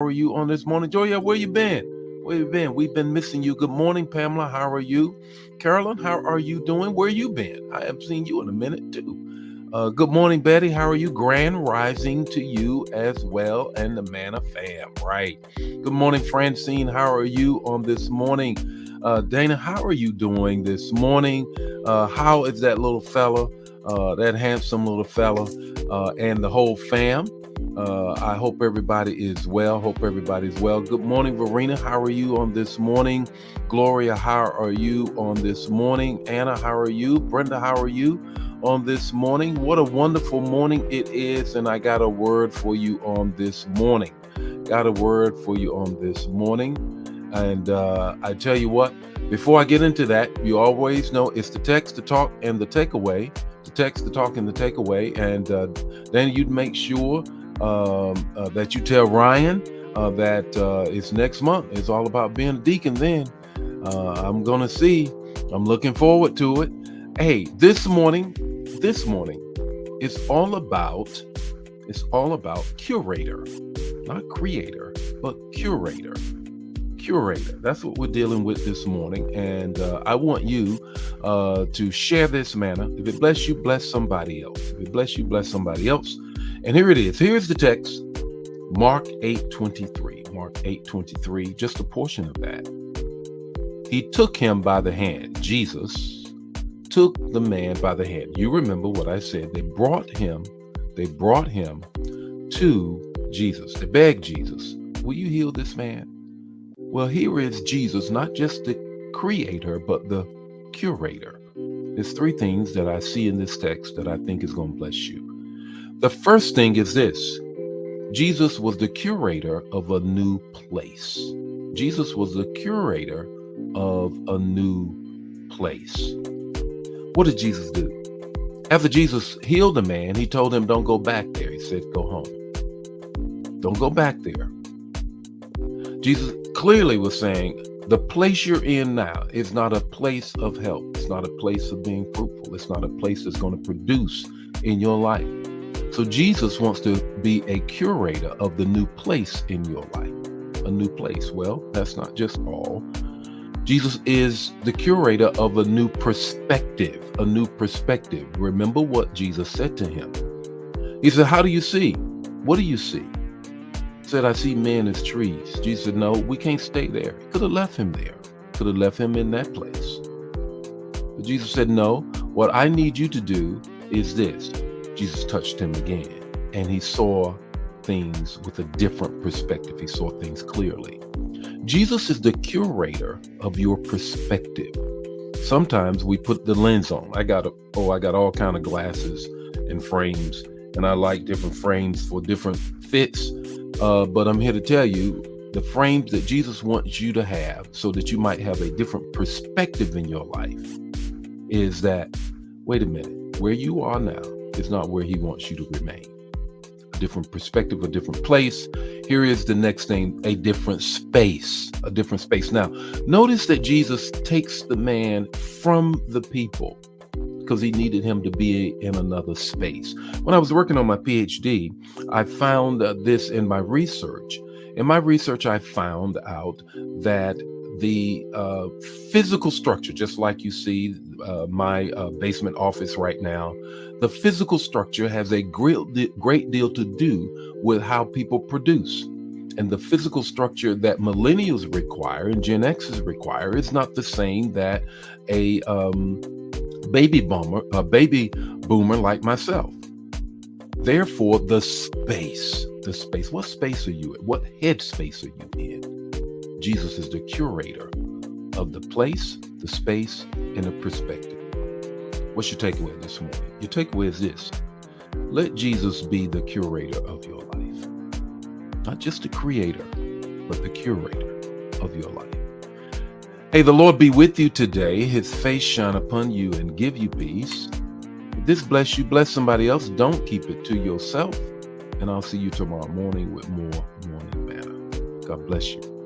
How are you on this morning? Joya, where you been? Where you been? We've been missing you. Good morning, Pamela. How are you? Carolyn, how are you doing? Where you been? I haven't seen you in a minute, too. Good morning, Betty. How are you? Grand rising to you as well, and the Manna fam, right? Good morning, Francine. How are you on this morning? Dana, how are you doing this morning? How is that little fella, that handsome little fella, and the whole fam? I hope everybody is well. Hope everybody's well. Good morning, Verena. How are you on this morning? Gloria, how are you on this morning? Anna, how are you? Brenda, how are you on this morning? What a wonderful morning it is. And I got a word for you on this morning. Got a word for you on this morning. And I tell you what, before I get into that, you always know it's the text, the talk, and the takeaway. The text, the talk, and the takeaway. And then you'd make sure that you tell Ryan that it's next month. It's all about being a deacon then. I'm going to see. I'm looking forward to it. Hey, this morning, it's all about curator, not creator, but curator. Curator. That's what we're dealing with this morning. And I want you to share this manna. If it bless you, bless somebody else. If it bless you, bless somebody else. And here it is. Here's the text. Mark 8:23. Mark 8:23, just a portion of that. He took him by the hand. Jesus took the man by the hand. You remember what I said. They brought him to Jesus. They begged Jesus, will you heal this man? Well, here is Jesus, not just the creator, but the curator. There's three things that I see in this text that I think is going to bless you. The first thing is this. Jesus was the curator of a new place. Jesus was the curator of a new place. What did Jesus do? After Jesus healed the man, he told him, don't go back there. He said, go home. Don't go back there. Jesus clearly was saying, the place you're in now is not a place of help. It's not a place of being fruitful. It's not a place that's going to produce in your life. So Jesus wants to be a curator of the new place in your life. A new place. Well, that's not just all. Jesus is the curator of a new perspective. A new perspective. Remember what Jesus said to him. He said, how do you see? What do you see? He said, I see men as trees. Jesus said, no, we can't stay there. Could have left him there. Could have left him in that place. But Jesus said, no, what I need you to do is this. Jesus touched him again, and he saw things with a different perspective. He saw things clearly. Jesus is the curator of your perspective. Sometimes we put the lens on. I got all kind of glasses and frames, and I like different frames for different fits. But I'm here to tell you, the frames that Jesus wants you to have so that you might have a different perspective in your life is that, wait a minute, where you are now is not where he wants you to remain. A different perspective, a different place. Here is the next thing, a different space, a different space. Now, notice that Jesus takes the man from the people because he needed him to be in another space. When I was working on my PhD, I found this in my research. In my research, I found out that the physical structure, just like you see my basement office right now, the physical structure has a great deal to do with how people produce. And the physical structure that millennials require and Gen X's require is not the same that a baby boomer like myself. Therefore, the space. What space are you in? What head space are you in? Jesus is the curator of the place, the space, and the perspective. What's your takeaway this morning? Your takeaway is this. Let Jesus be the curator of your life. Not just the creator, but the curator of your life. Hey, the Lord be with you today. His face shine upon you and give you peace. If this bless you, bless somebody else. Don't keep it to yourself. And I'll see you tomorrow morning with more Morning Manna. God bless you.